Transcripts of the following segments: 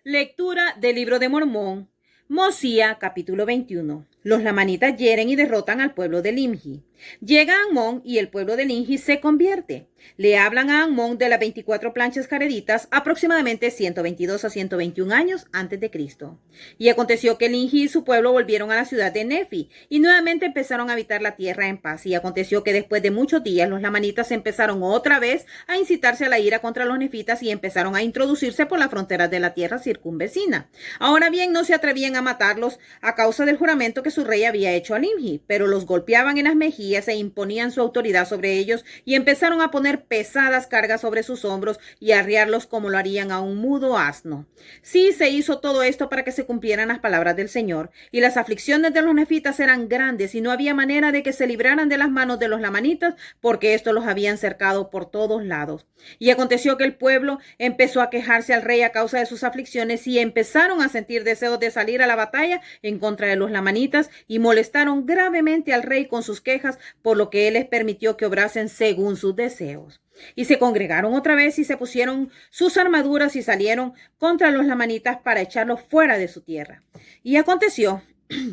Lectura del libro de Mormón, Mosía, capítulo 21. Los lamanitas hieren y derrotan al pueblo de Limhi. Llega Amón y el pueblo de Limhi se convierte. Le hablan a Amón de las 24 planchas jareditas aproximadamente 122 a 121 años antes de Cristo. Y aconteció que Limhi y su pueblo volvieron a la ciudad de Nefi y nuevamente empezaron a habitar la tierra en paz. Y aconteció que después de muchos días los lamanitas empezaron otra vez a incitarse a la ira contra los nefitas y empezaron a introducirse por las fronteras de la tierra circunvecina. Ahora bien, no se atrevían a matarlos a causa del juramento que su rey había hecho a Limhi, pero los golpeaban en las mejillas e imponían su autoridad sobre ellos y empezaron a poner pesadas cargas sobre sus hombros y a arriarlos como lo harían a un mudo asno. Sí, se hizo todo esto para que se cumplieran las palabras del Señor, y las aflicciones de los nefitas eran grandes y no había manera de que se libraran de las manos de los lamanitas, porque estos los habían cercado por todos lados. Y aconteció que el pueblo empezó a quejarse al rey a causa de sus aflicciones y empezaron a sentir deseos de salir a la batalla en contra de los lamanitas y molestaron gravemente al rey con sus quejas, por lo que él les permitió que obrasen según sus deseos. Y se congregaron otra vez y se pusieron sus armaduras y salieron contra los lamanitas para echarlos fuera de su tierra. Y aconteció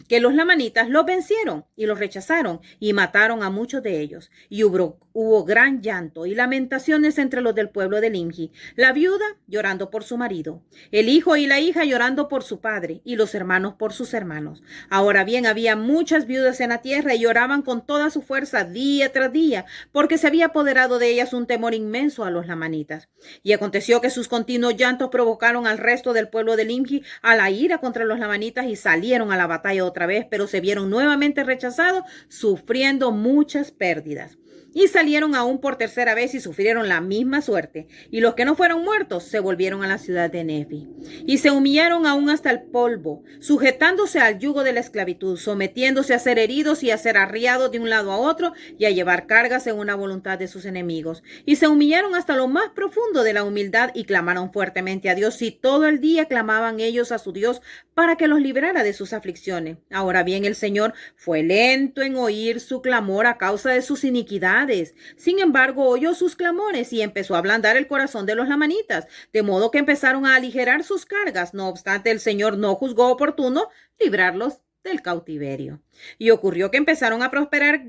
que los lamanitas los vencieron y los rechazaron y mataron a muchos de ellos. Y hubo gran llanto y lamentaciones entre los del pueblo de Limhi, la viuda llorando por su marido, el hijo y la hija llorando por su padre, y los hermanos por sus hermanos. Ahora bien, había muchas viudas en la tierra y lloraban con toda su fuerza día tras día, porque se había apoderado de ellas un temor inmenso a los lamanitas. Y aconteció que sus continuos llantos provocaron al resto del pueblo de Limhi a la ira contra los lamanitas y salieron a la batalla otra vez, pero se vieron nuevamente rechazados, sufriendo muchas pérdidas. Y salieron aún por tercera vez y sufrieron la misma suerte. Y los que no fueron muertos se volvieron a la ciudad de Nefi. Y se humillaron aún hasta el polvo, sujetándose al yugo de la esclavitud, sometiéndose a ser heridos y a ser arriados de un lado a otro y a llevar cargas según la voluntad de sus enemigos. Y se humillaron hasta lo más profundo de la humildad y clamaron fuertemente a Dios. Y todo el día clamaban ellos a su Dios para que los librara de sus aflicciones. Ahora bien, el Señor fue lento en oír su clamor a causa de sus iniquidades. Sin embargo, oyó sus clamores y empezó a ablandar el corazón de los lamanitas, de modo que empezaron a aligerar sus cargas. No obstante, el Señor no juzgó oportuno librarlos del cautiverio. Y ocurrió que empezaron a prosperar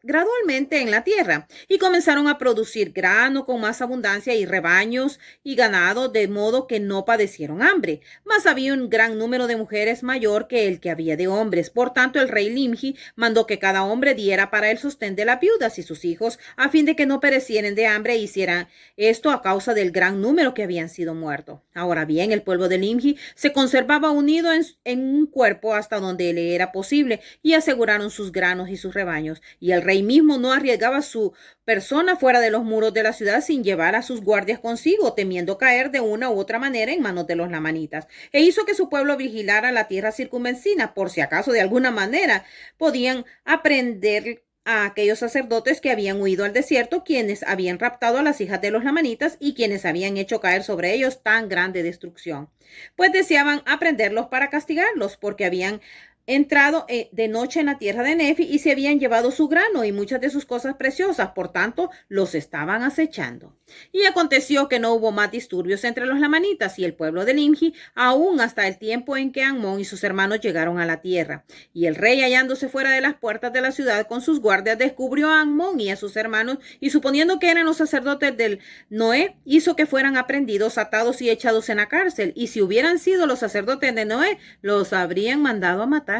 gradualmente en la tierra y comenzaron a producir grano con más abundancia y rebaños y ganado, de modo que no padecieron hambre. Mas había un gran número de mujeres mayor que el que había de hombres. Por tanto, el rey Limhi mandó que cada hombre diera para el sostén de las viudas y sus hijos, a fin de que no perecieran de hambre, e hicieran esto a causa del gran número que habían sido muertos. Ahora bien, el pueblo de Limhi se conservaba unido en un cuerpo hasta donde le era posible, y aseguraron sus granos y sus rebaños, y el rey mismo no arriesgaba su persona fuera de los muros de la ciudad sin llevar a sus guardias consigo, temiendo caer de una u otra manera en manos de los lamanitas. E hizo que su pueblo vigilara la tierra circunvecina, por si acaso de alguna manera podían aprender a aquellos sacerdotes que habían huido al desierto, quienes habían raptado a las hijas de los lamanitas y quienes habían hecho caer sobre ellos tan grande destrucción. Pues deseaban aprenderlos para castigarlos, porque habían entrado de noche en la tierra de Nefi y se habían llevado su grano y muchas de sus cosas preciosas, por tanto los estaban acechando. Y aconteció que no hubo más disturbios entre los lamanitas y el pueblo de Limhi, aún hasta el tiempo en que Amón y sus hermanos llegaron a la tierra. Y el rey, hallándose fuera de las puertas de la ciudad con sus guardias, descubrió a Amón y a sus hermanos, y suponiendo que eran los sacerdotes del Noé, hizo que fueran aprendidos, atados y echados en la cárcel, y si hubieran sido los sacerdotes de Noé, los habrían mandado a matar.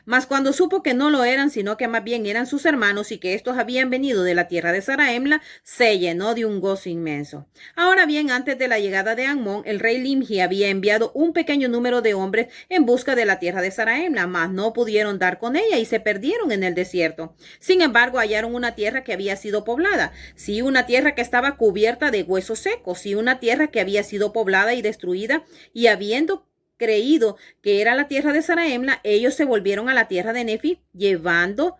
Mas cuando supo que no lo eran, sino que más bien eran sus hermanos y que estos habían venido de la tierra de Zaraemla, se llenó de un gozo inmenso. Ahora bien, antes de la llegada de Amón, el rey Limhi había enviado un pequeño número de hombres en busca de la tierra de Zaraemla, mas no pudieron dar con ella y se perdieron en el desierto. Sin embargo, hallaron una tierra que había sido poblada, sí, una tierra que estaba cubierta de huesos secos, sí, una tierra que había sido poblada y destruida, y habiendo creído que era la tierra de Zaraemla, ellos se volvieron a la tierra de Nefi, llegando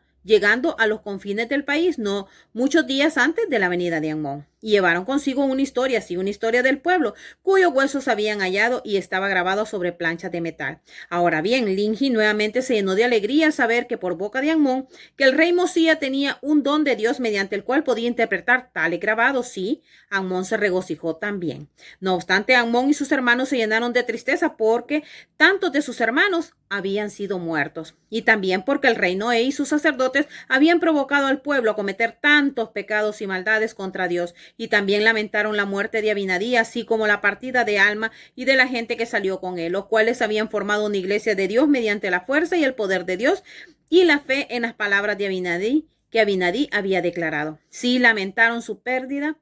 a los confines del país, no muchos días antes de la venida de Amón. y llevaron consigo una historia, sí, una historia del pueblo, cuyos huesos habían hallado y estaba grabado sobre planchas de metal. Ahora bien, Limhi nuevamente se llenó de alegría al saber que por boca de Amón, que el rey Mosía tenía un don de Dios mediante el cual podía interpretar tales grabados. Sí, Amón se regocijó también. No obstante, Amón y sus hermanos se llenaron de tristeza porque tantos de sus hermanos habían sido muertos, y también porque el rey Noé y sus sacerdotes habían provocado al pueblo a cometer tantos pecados y maldades contra Dios, y también lamentaron la muerte de Abinadí, así como la partida de Alma y de la gente que salió con él, los cuales habían formado una iglesia de Dios mediante la fuerza y el poder de Dios y la fe en las palabras de Abinadí que Abinadí había declarado. Sí lamentaron su partida,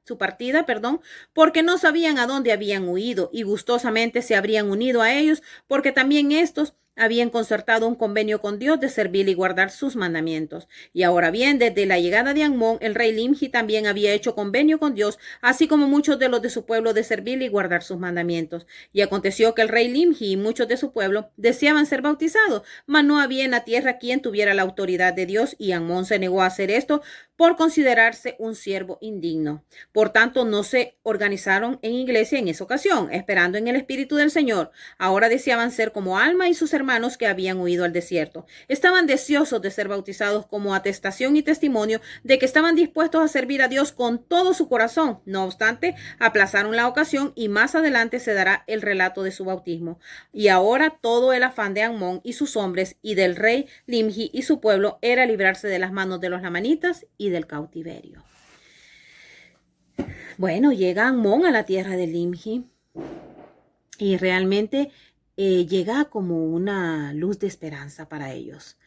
porque no sabían a dónde habían huido, y gustosamente se habrían unido a ellos, porque también estos habían concertado un convenio con Dios de servir y guardar sus mandamientos. Y ahora bien, desde la llegada de Amón, el rey Limhi también había hecho convenio con Dios, así como muchos de los de su pueblo, de servir y guardar sus mandamientos. Y aconteció que el rey Limhi y muchos de su pueblo deseaban ser bautizados, mas no había en la tierra quien tuviera la autoridad de Dios, y Amón se negó a hacer esto por considerarse un siervo indigno. Por tanto, no se organizaron en iglesia en esa ocasión, esperando en el Espíritu del Señor. Ahora deseaban ser como Alma y sus hermanos que habían huido al desierto. Estaban deseosos de ser bautizados como atestación y testimonio de que estaban dispuestos a servir a Dios con todo su corazón. No obstante, aplazaron la ocasión, y más adelante se dará el relato de su bautismo. Y ahora todo el afán de Amón y sus hombres y del rey Limhi y su pueblo era librarse de las manos de los lamanitas y del cautiverio. Bueno, llega Amón a la tierra de Limhi y realmente llega como una luz de esperanza para ellos.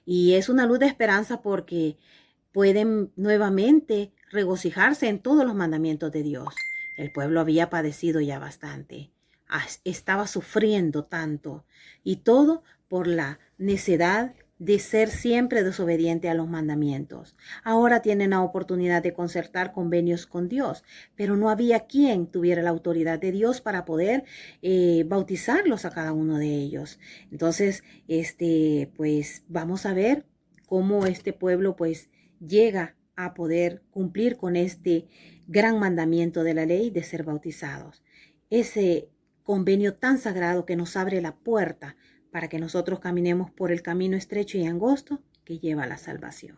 Y es una luz de esperanza porque pueden nuevamente regocijarse en todos los mandamientos de Dios. El pueblo había padecido ya bastante, estaba sufriendo tanto, y todo por la necedad de ser siempre desobediente a los mandamientos. Ahora tienen la oportunidad de concertar convenios con Dios, pero no había quien tuviera la autoridad de Dios para poder bautizarlos a cada uno de ellos. Entonces, pues vamos a ver cómo este pueblo pues llega a poder cumplir con este gran mandamiento de la ley de ser bautizados. Ese convenio tan sagrado que nos abre la puerta para que nosotros caminemos por el camino estrecho y angosto que lleva a la salvación.